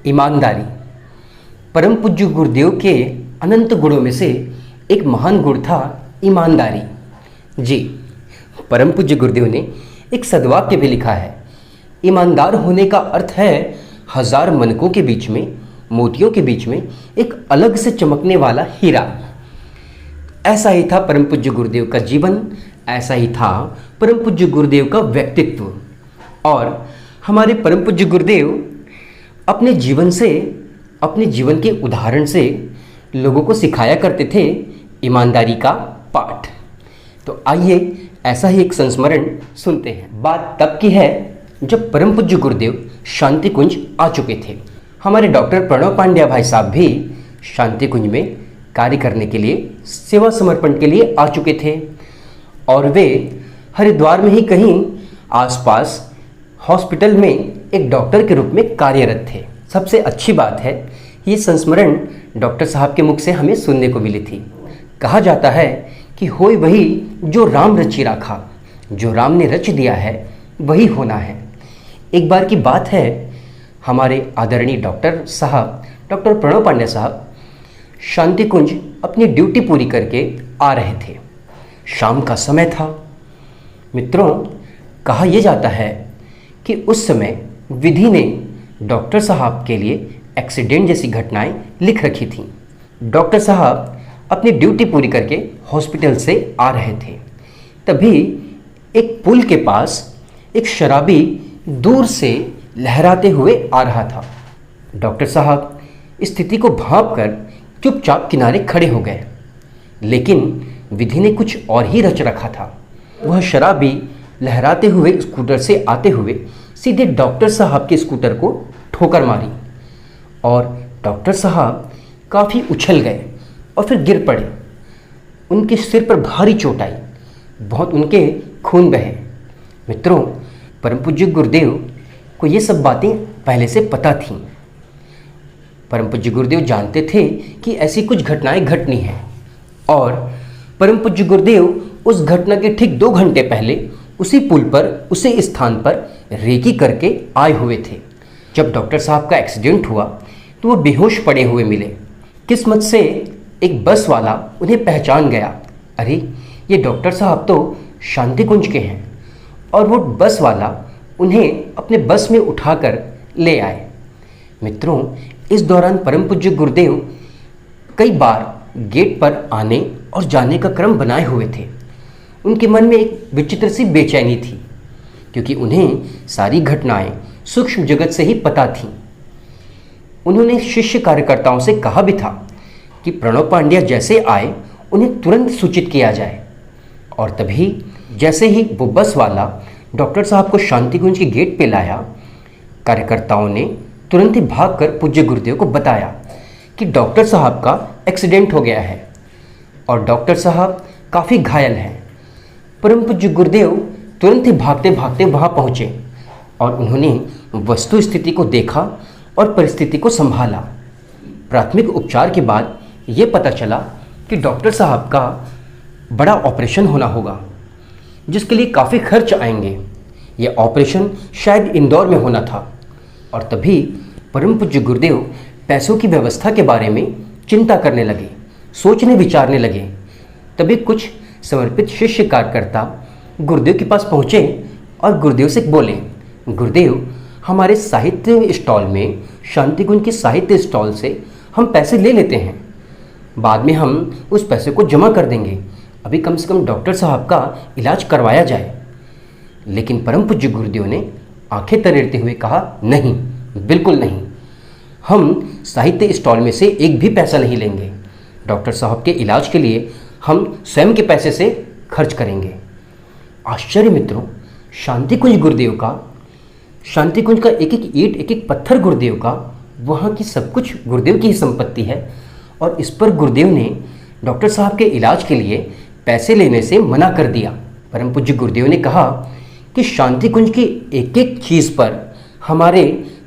ईमानदारी परम पूज्य गुरुदेव के अनंत गुणों में से एक महान गुण था ईमानदारी। जी, परम पूज्य गुरुदेव ने एक सद्वाक्य भी लिखा है, ईमानदार होने का अर्थ है हजार मनकों के बीच में, मोतियों के बीच में एक अलग से चमकने वाला हीरा। ऐसा ही था परम पूज्य गुरुदेव का जीवन, ऐसा ही था परम पूज्य गुरुदेव का व्यक्तित्व। और हमारे परम पूज्य गुरुदेव अपने जीवन से, अपने जीवन के उदाहरण से लोगों को सिखाया करते थे ईमानदारी का पाठ। तो आइए ऐसा ही एक संस्मरण सुनते हैं। बात तब की है जब परम पूज्य गुरुदेव शांति कुंज आ चुके थे। हमारे डॉक्टर प्रणव पांड्या भाई साहब भी शांति कुंज में कार्य करने के लिए, सेवा समर्पण के लिए आ चुके थे और वे हरिद्वार में ही कहीं आसपास हॉस्पिटल में एक डॉक्टर के रूप में कार्यरत थे। सबसे अच्छी बात है, ये संस्मरण डॉक्टर साहब के मुख से हमें सुनने को मिली थी। कहा जाता है कि होय वही जो राम रचि राखा, जो राम ने रच दिया है वही होना है। एक बार की बात है, हमारे आदरणीय डॉक्टर साहब, डॉक्टर प्रणव पांड्या साहब शांति कुंज अपनी ड्यूटी पूरी करके आ रहे थे। शाम का समय था। मित्रों, कहा यह जाता है कि उस समय विधि ने डॉक्टर साहब के लिए एक्सीडेंट जैसी घटनाएं लिख रखी थीं। डॉक्टर साहब अपनी ड्यूटी पूरी करके हॉस्पिटल से आ रहे थे। तभी एक पुल के पास एक शराबी दूर से लहराते हुए आ रहा था। डॉक्टर साहब स्थिति को भांपकर चुपचाप किनारे खड़े हो गए, लेकिन विधि ने कुछ और ही रच रखा था। वह शराबी लहराते हुए स्कूटर से आते हुए सीधे डॉक्टर साहब के स्कूटर को ठोकर मारी और डॉक्टर साहब काफ़ी उछल गए और फिर गिर पड़े। उनके सिर पर भारी चोट आई, बहुत उनके खून बहे। मित्रों, परम पूज्य गुरुदेव को ये सब बातें पहले से पता थीं। परम पूज्य गुरुदेव जानते थे कि ऐसी कुछ घटनाएं घटनी हैं और परम पूज्य गुरुदेव उस घटना के ठीक 2 घंटे पहले उसी पुल पर, उसी स्थान पर रेकी करके आए हुए थे। जब डॉक्टर साहब का एक्सीडेंट हुआ तो वो बेहोश पड़े हुए मिले। किस्मत से एक बस वाला उन्हें पहचान गया। अरे, ये डॉक्टर साहब तो शांति कुंज के हैं। और वो बस वाला उन्हें अपने बस में उठाकर ले आए। मित्रों, इस दौरान परम पूज्य गुरुदेव कई बार गेट पर आने और जाने का क्रम बनाए हुए थे। उनके मन में एक विचित्र सी बेचैनी थी, क्योंकि उन्हें सारी घटनाएं सूक्ष्म जगत से ही पता थीं। उन्होंने शिष्य कार्यकर्ताओं से कहा भी था कि प्रणव पांड्या जैसे आए उन्हें तुरंत सूचित किया जाए। और तभी जैसे ही वो बस वाला डॉक्टर साहब को शांति कुंज के गेट पे लाया, कार्यकर्ताओं ने तुरंत ही भागकर पूज्य गुरुदेव को बताया कि डॉक्टर साहब का एक्सीडेंट हो गया है और डॉक्टर साहब काफ़ी घायल हैं। परम पूज्य गुरुदेव तुरंत ही भागते भागते वहाँ पहुँचे और उन्होंने वस्तु स्थिति को देखा और परिस्थिति को संभाला। प्राथमिक उपचार के बाद ये पता चला कि डॉक्टर साहब का बड़ा ऑपरेशन होना होगा, जिसके लिए काफ़ी खर्च आएंगे। ये ऑपरेशन शायद इंदौर में होना था। और तभी परम पूज्य गुरुदेव पैसों की व्यवस्था के बारे में चिंता करने लगे, सोचने विचारने लगे। तभी कुछ समर्पित शिष्य कार्यकर्ता गुरुदेव के पास पहुँचे और गुरुदेव से बोले, गुरुदेव, हमारे साहित्य स्टॉल में, शांति कुंज के साहित्य स्टॉल से हम पैसे ले लेते हैं, बाद में हम उस पैसे को जमा कर देंगे। अभी कम से कम डॉक्टर साहब का इलाज करवाया जाए। लेकिन परम पूज्य गुरुदेव ने आंखें तरेरते हुए कहा, नहीं, बिल्कुल नहीं, हम साहित्य स्टॉल में से एक भी पैसा नहीं लेंगे। डॉक्टर साहब के इलाज के लिए हम स्वयं के पैसे से खर्च करेंगे। आश्चर्य मित्रों, शांति कुंज गुरुदेव का, शांति कुंज का एक एक ईंट, एक एक पत्थर गुरुदेव का, वहाँ की सब कुछ गुरुदेव की ही संपत्ति है और इस पर गुरुदेव ने डॉक्टर साहब के इलाज के लिए पैसे लेने से मना कर दिया। परम पूज्य गुरुदेव ने कहा कि शांति कुंज की एक एक चीज़ पर हमारे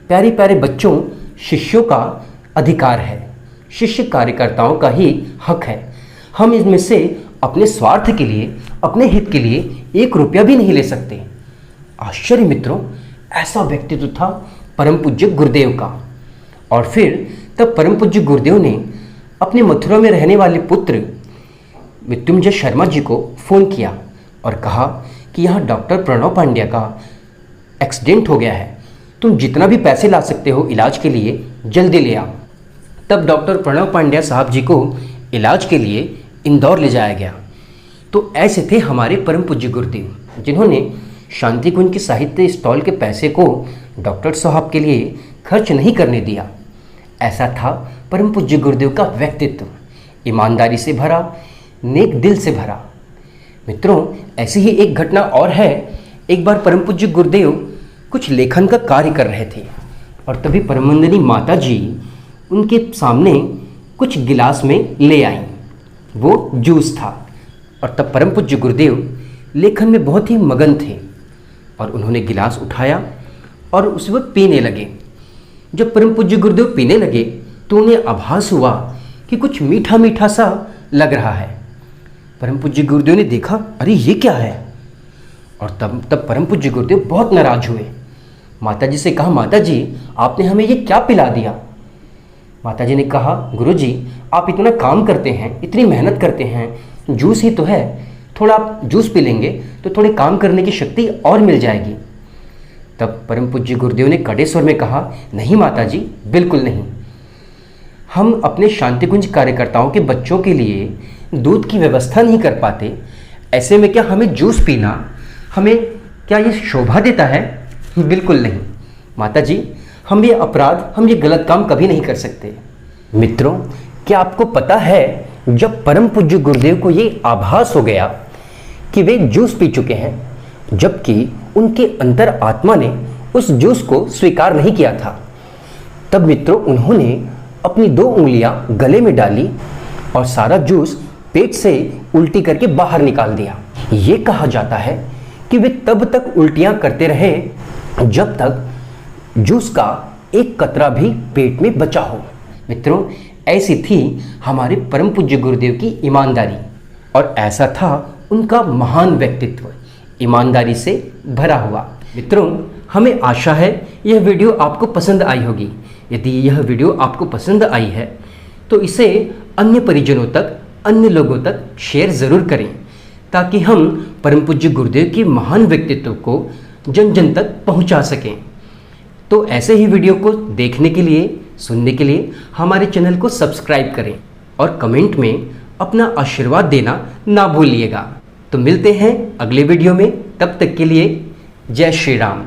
प्यारे प्यारे बच्चों, शिष्यों का अधिकार है, शिष्य कार्यकर्ताओं का ही हक है। हम इसमें से अपने स्वार्थ के लिए, अपने हित के लिए 1 रुपया भी नहीं ले सकते। आश्चर्य मित्रों, ऐसा व्यक्तित्व था परम पूज्य गुरुदेव का। और फिर तब परम पूज्य गुरुदेव ने अपने मथुरा में रहने वाले पुत्र मृत्युंजय शर्मा जी को फ़ोन किया और कहा कि यहाँ डॉक्टर प्रणव पांड्या का एक्सीडेंट हो गया है, तुम जितना भी पैसे ला सकते हो इलाज के लिए जल्दी ले आओ। तब डॉक्टर प्रणव पांड्या साहब जी को इलाज के लिए इंदौर ले जाया गया। तो ऐसे थे हमारे परम पूज्य गुरुदेव, जिन्होंने शांति कुंज के साहित्य स्टॉल के पैसे को डॉक्टर साहब के लिए खर्च नहीं करने दिया। ऐसा था परम पूज्य गुरुदेव का व्यक्तित्व, ईमानदारी से भरा, नेक दिल से भरा। मित्रों, ऐसी ही एक घटना और है। एक बार परम पूज्य गुरुदेव कुछ लेखन का कार्य कर रहे थे और तभी परमवंदनी माता जी उनके सामने कुछ गिलास में ले आईं। वो जूस था और तब परम पूज्य गुरुदेव लेखन में बहुत ही मगन थे और उन्होंने गिलास उठाया और उस वक्त पीने लगे। जब परम पूज्य गुरुदेव पीने लगे तो उन्हें आभास हुआ कि कुछ मीठा मीठा सा लग रहा है। परम पूज्य गुरुदेव ने देखा, अरे ये क्या है? और तब परम पूज्य गुरुदेव बहुत नाराज हुए। माता जी से कहा, माता जी आपने हमें ये क्या पिला दिया? माता जी ने कहा, गुरु जी आप इतना काम करते हैं, इतनी मेहनत करते हैं, जूस ही तो है, थोड़ा आप जूस पी लेंगे तो थोड़े काम करने की शक्ति और मिल जाएगी। तब परम पूज्य गुरुदेव ने कड़े स्वर में कहा, नहीं माता जी, बिल्कुल नहीं। हम अपने शांति कुंज कार्यकर्ताओं के बच्चों के लिए दूध की व्यवस्था नहीं कर पाते, ऐसे में क्या हमें जूस पीना, हमें क्या ये शोभा देता है? बिल्कुल नहीं माता जी, हम ये अपराध, हम ये गलत काम कभी नहीं कर सकते। मित्रों, क्या आपको पता है जब परम पूज्य गुरुदेव को ये आभास हो गया कि वे जूस पी चुके हैं, जबकि उनके अंतर आत्मा ने उस जूस को स्वीकार नहीं किया था, तब मित्रों उन्होंने अपनी 2 उंगलियां गले में डाली और सारा जूस पेट से उल्टी करके बाहर निकाल दिया। ये कहा जाता है कि वे तब तक उल्टियां करते रहे जब तक जूस का एक कतरा भी पेट में बचा हो। मित्रों, ऐसी थी हमारे परम पूज्य गुरुदेव की ईमानदारी और ऐसा था उनका महान व्यक्तित्व, ईमानदारी से भरा हुआ। मित्रों, हमें आशा है यह वीडियो आपको पसंद आई होगी। यदि यह वीडियो आपको पसंद आई है तो इसे अन्य परिजनों तक, अन्य लोगों तक शेयर ज़रूर करें ताकि हम परम पूज्य गुरुदेव के महान व्यक्तित्व को जन जन तक पहुंचा सकें। तो ऐसे ही वीडियो को देखने के लिए, सुनने के लिए हमारे चैनल को सब्सक्राइब करें और कमेंट में अपना आशीर्वाद देना ना भूलिएगा। तो मिलते हैं अगले वीडियो में, तब तक के लिए जय श्री राम।